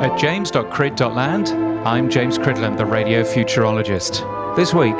At james.crid.land, I'm James Cridland, the radio futurologist. This week,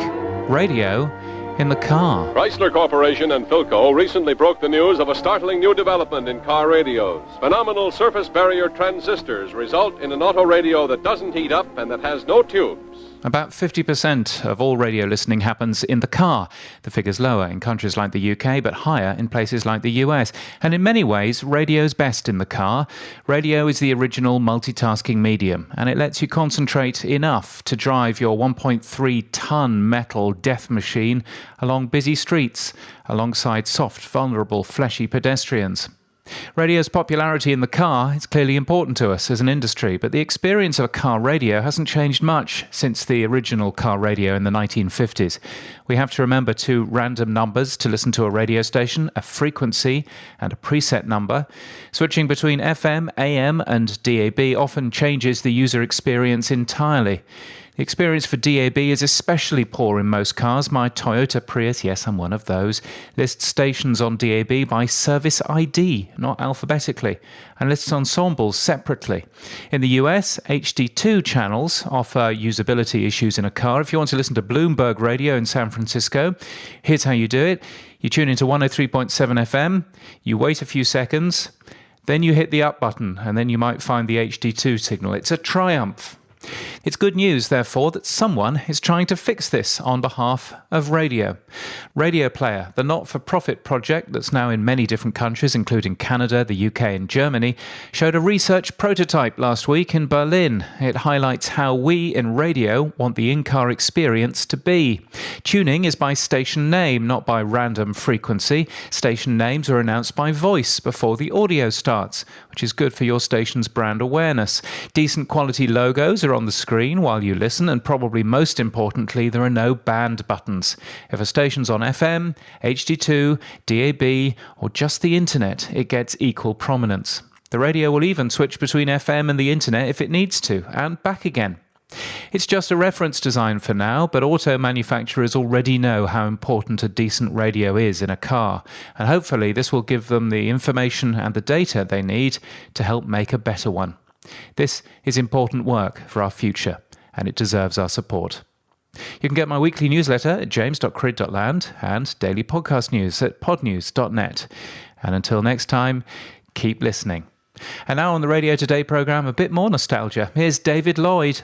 radio in the car. Chrysler Corporation and Philco recently broke the news of a startling new development in car radios. Phenomenal surface barrier transistors result in an auto radio that doesn't heat up and that has no tubes. About 50% of all radio listening happens in the car. The figure's lower in countries like the UK, but higher in places like the US. And in many ways, radio's best in the car. Radio is the original multitasking medium, and it lets you concentrate enough to drive your 1.3-ton metal death machine along busy streets, alongside soft, vulnerable, fleshy pedestrians. Radio's popularity in the car is clearly important to us as an industry, but the experience of a car radio hasn't changed much since the original car radio in the 1950s. We have to remember two random numbers to listen to a radio station, a frequency and a preset number. Switching between FM, AM and DAB often changes the user experience entirely. The experience for DAB is especially poor in most cars. My Toyota Prius, yes, I'm one of those, lists stations on DAB by service ID, not alphabetically, and lists ensembles separately. In the US, HD2 channels offer usability issues in a car. If you want to listen to Bloomberg Radio in San Francisco, here's how you do it. You tune into 103.7 FM, you wait a few seconds, then you hit the up button, and then you might find the HD2 signal. It's a triumph. It's good news, therefore, that someone is trying to fix this on behalf of radio. Radio Player, the not-for-profit project that's now in many different countries, including Canada, the UK and Germany, showed a research prototype last week in Berlin. It highlights how we in radio want the in-car experience to be. Tuning is by station name, not by random frequency. Station names are announced by voice before the audio starts, which is good for your station's brand awareness. Decent quality logos are on the screen while you listen, and probably most importantly, there are no band buttons. If a station's on FM, HD2, DAB, or just the internet, it gets equal prominence. The radio will even switch between FM and the internet if it needs to, and back again. It's just a reference design for now, but auto manufacturers already know how important a decent radio is in a car, and hopefully this will give them the information and the data they need to help make a better one. This is important work for our future, and it deserves our support. You can get my weekly newsletter at james.crid.land and daily podcast news at podnews.net. And until next time, keep listening. And now on the Radio Today programme, a bit more nostalgia. Here's David Lloyd.